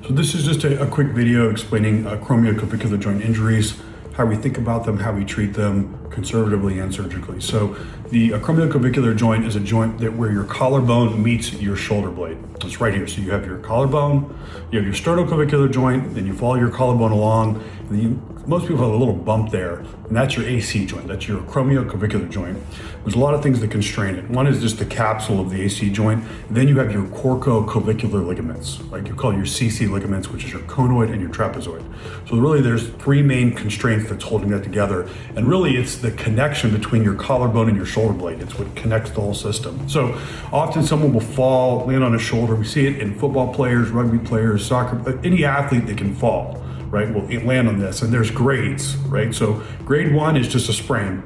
So this is just a quick video explaining acromioclavicular joint injuries, how we think about them, how we treat them conservatively and surgically. So the acromioclavicular joint is a joint where your collarbone meets your shoulder blade. It's right here. So you have your collarbone, you have your sternoclavicular joint, then you follow your collarbone along, and then most people have a little bump there, and that's your AC joint. That's your acromioclavicular joint. There's a lot of things that constrain it. One is just the capsule of the AC joint. And then you have your corticoclavicular ligaments, like you call your CC ligaments, which is your conoid and your trapezoid. So really there's three main constraints that's holding that together. And really it's the connection between your collarbone and your shoulder blade. It's what connects the whole system. So often someone will fall, land on a shoulder. We see it in football players, rugby players, soccer, any athlete that can fall, right, will land on this. And there's grades, right? So grade 1 is just a sprain.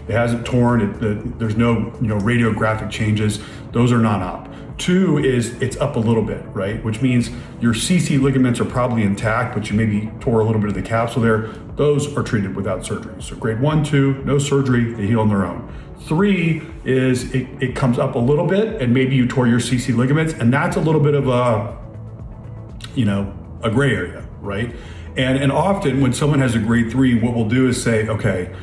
It hasn't torn, there's no radiographic changes. Those are non-op. 2 is it's up a little bit, right? Which means your CC ligaments are probably intact, but you maybe tore a little bit of the capsule there. Those are treated without surgery. So grade 1, 2, no surgery, they heal on their own. 3 is it comes up a little bit and maybe you tore your CC ligaments, and that's a little bit of a gray area, right? And often when someone has a grade 3, what we'll do is say, okay,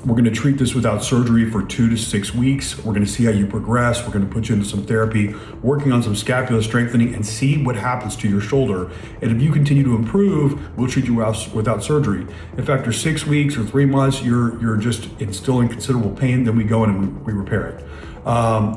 we're going to treat this without surgery for 2 to 6 weeks. We're going to see how you progress. We're going to put you into some therapy, working on some scapular strengthening, and see what happens to your shoulder. And if you continue to improve, we'll treat you without surgery. If after 6 weeks or 3 months you're just still in considerable pain, then we go in and we repair it.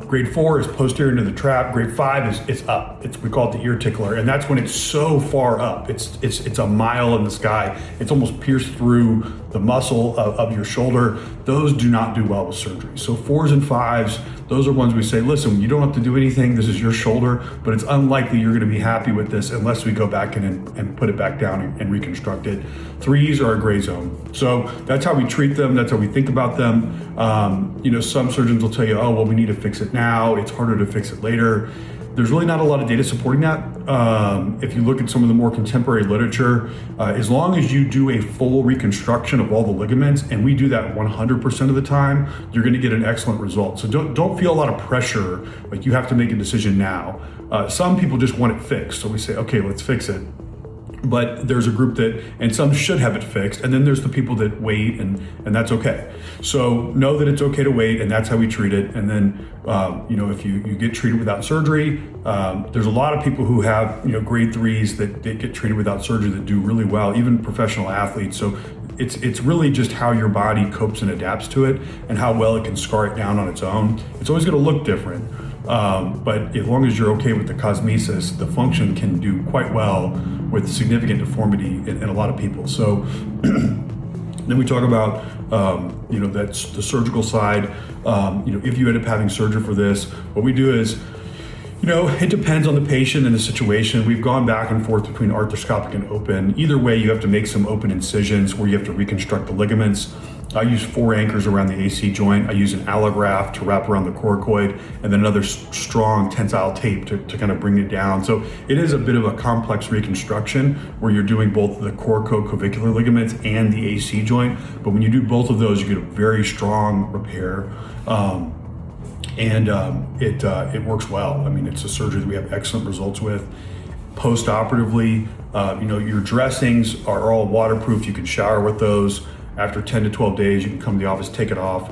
Grade 4 is posterior into the trap. Grade 5 is up. We call it the ear tickler, and that's when it's so far up. It's a mile in the sky. It's almost pierced through the muscle of your shoulder. Those do not do well with surgery. So 4s and 5s, those are ones we say, listen, you don't have to do anything. This is your shoulder, but it's unlikely you're going to be happy with this unless we go back in and put it back down and reconstruct it. 3s are a gray zone. So that's how we treat them. That's how we think about them. Some surgeons will tell you, oh, well, we need to fix it now. It's harder to fix it later. There's really not a lot of data supporting that. If you look at some of the more contemporary literature, as long as you do a full reconstruction of all the ligaments, and we do that 100% of the time, you're going to get an excellent result. So don't feel a lot of pressure, like you have to make a decision now. Some people just want it fixed. So we say, okay, let's fix it. But there's a group and some should have it fixed, and then there's the people that wait, and that's okay. So know that it's okay to wait, and that's how we treat it. And then, if you get treated without surgery, there's a lot of people who have, grade 3s that get treated without surgery that do really well, even professional athletes. So it's really just how your body copes and adapts to it, and how well it can scar it down on its own. It's always going to look different. But as long as you're okay with the cosmesis, the function can do quite well with significant deformity in a lot of people. So then we talk about, that's the surgical side. If you end up having surgery for this, what we do is, it depends on the patient and the situation. We've gone back and forth between arthroscopic and open. Either way, you have to make some open incisions where you have to reconstruct the ligaments. I use 4 anchors around the AC joint. I use an allograft to wrap around the coracoid, and then another strong tensile tape to kind of bring it down. So it is a bit of a complex reconstruction where you're doing both the corticoclavicular ligaments and the AC joint. But when you do both of those, you get a very strong repair. It works well. I mean, it's a surgery that we have excellent results with. Post-operatively, your dressings are all waterproof. You can shower with those. After 10 to 12 days, you can come to the office, take it off.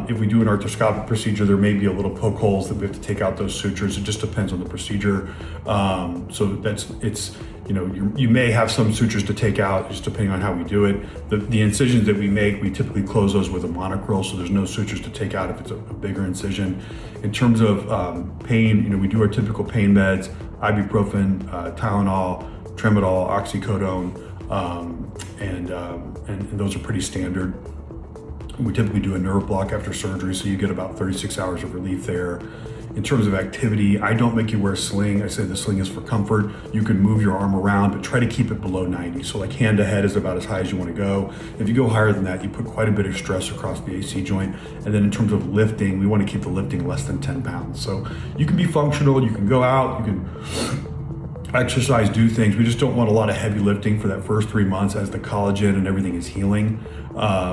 If we do an arthroscopic procedure, there may be a little poke holes that we have to take out those sutures. It just depends on the procedure. You may have some sutures to take out just depending on how we do it. The incisions that we make, we typically close those with a monocryl, so there's no sutures to take out if it's a bigger incision. In terms of pain, we do our typical pain meds, ibuprofen, Tylenol, Tramadol, oxycodone, and those are pretty standard. We typically do a nerve block after surgery, so you get about 36 hours of relief there. In terms of activity, I don't make you wear a sling. I say the sling is for comfort. You can move your arm around, but try to keep it below 90. So like hand to head is about as high as you want to go. If you go higher than that, you put quite a bit of stress across the AC joint. And then in terms of lifting, we want to keep the lifting less than 10 pounds. So you can be functional, you can go out, you can exercise, do things. We just don't want a lot of heavy lifting for that first 3 months as the collagen and everything is healing.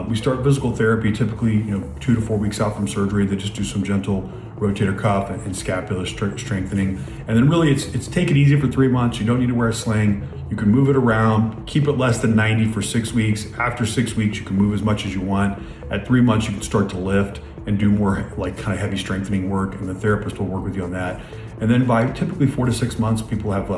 We start physical therapy typically, 2 to 4 weeks out from surgery. They just do some gentle rotator cuff and scapular strengthening. And then really it's take it easy for 3 months. You don't need to wear a sling. You can move it around, keep it less than 90 for 6 weeks. After 6 weeks, you can move as much as you want. At 3 months, you can start to lift and do more like kind of heavy strengthening work, and the therapist will work with you on that. And then by typically 4 to 6 months, people have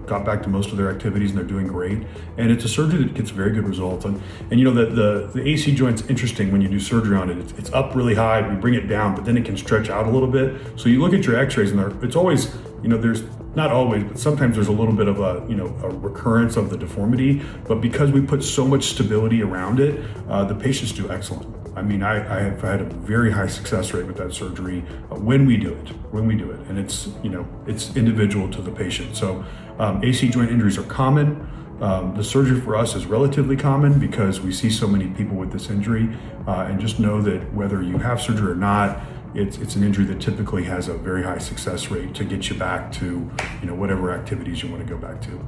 got back to most of their activities and they're doing great. And it's a surgery that gets very good results. And the AC joint's interesting when you do surgery on it. It's up really high, we bring it down, but then it can stretch out a little bit. So you look at your X-rays and it's always, there's not always, but sometimes there's a little bit of a recurrence of the deformity. But because we put so much stability around it, the patients do excellent. I mean, I have had a very high success rate with that surgery when we do it, and it's individual to the patient. So AC joint injuries are common. The surgery for us is relatively common because we see so many people with this injury, and just know that whether you have surgery or not, it's an injury that typically has a very high success rate to get you back to whatever activities you want to go back to.